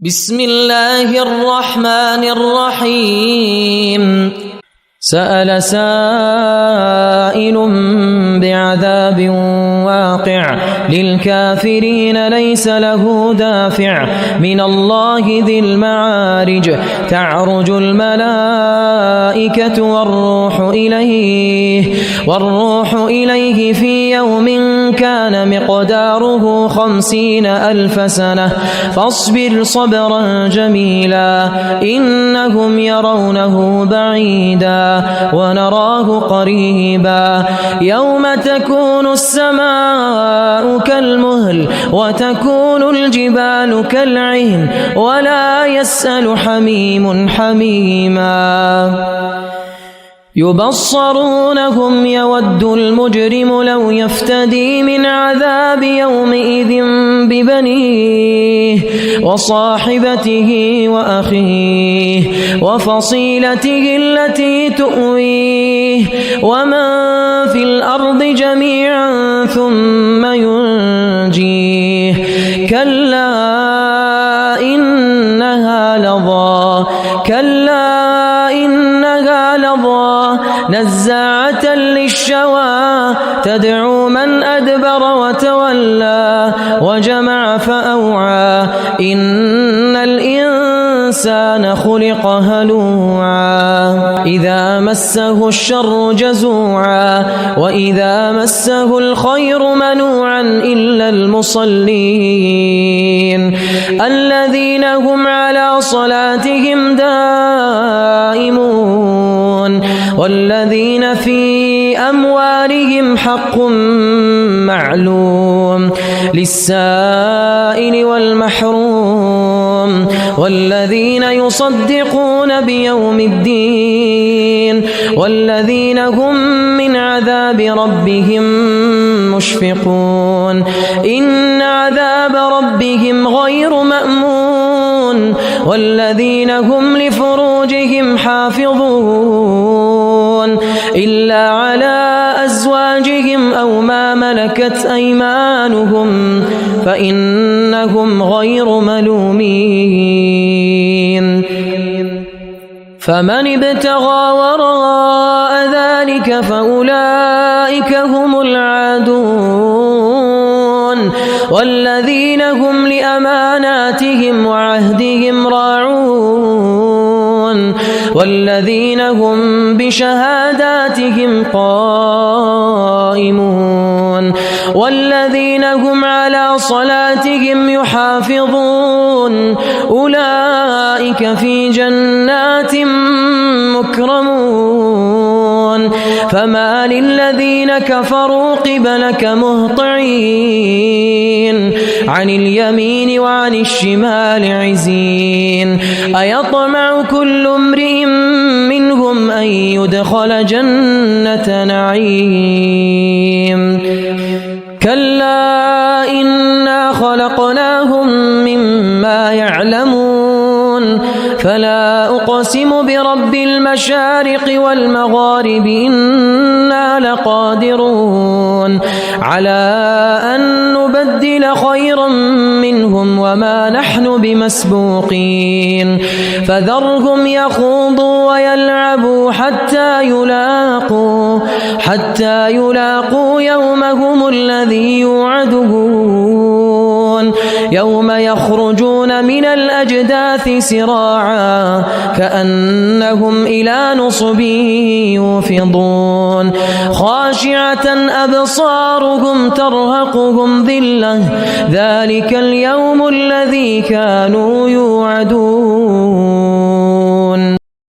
بسم الله الرحمن الرحيم سأل سائل بعذاب واقع للكافرين ليس له دافع من الله ذي المعارج تعرج الملائكة والروح إليه في يوم كان مقداره 50,000 سنة فاصبر صبرا جميلا إنهم يرونه بعيدا ونراه قريبا يوم تكون السماء كالمهل وتكون الجبال كالعهن ولا يسأل حميم حميما يبصرونهم يود المجرم لو يفتدي من عذاب يومئذ ببنيه وصاحبته وأخيه وفصيلته التي تؤويه ومن في الأرض جميعا ثم ينجيه كلا إنها لظى نزاعة للشوى تدعو من أدبر وتولى وجمع فأوعى إن الإنسان خلق هلوعا إذا مسه الشر جزوعا وإذا مسه الخير منوعا إلا المصلين الذين هم على صلاتهم دائمون والذين في أموالهم حق معلوم للسائل والمحروم والذين يصدقون بيوم الدين والذين هم من عذاب ربهم مشفقون إن عذاب ربهم غير مأمون والذين هم لفروجهم حافظون إلا على أزواجهم أو ما ملكت أيمانهم فإنهم غير ملومين فمن ابتغى وراء ذلك فأولئك هم العادون والذين هم لأماناتهم وعهدهم راعون والذين هم بشهاداتهم قائمون والذين هم على صلاتهم يحافظون أولئك في جنات مكرمون فما للذين كفروا قبلك مهطعين عن اليمين وعن الشمال عزين أيطمع كل امرئ منهم أن يدخل جنة نعيم كلا إنا خلقناهم مما يعلمون فلا أقسم برب المشارق والمغارب إنا لقادرون على أن نبدل خيرا منهم وما نحن بمسبوقين فذرهم يخوضوا ويلعبوا حتى يلاقوا يومهم الذي يوعدون يوم يخرجون من الأجداث سراعا كأنهم إلى نصب يوفضون خاشعة أبصارهم ترهقهم ذلة ذلك اليوم الذي كانوا يوعدون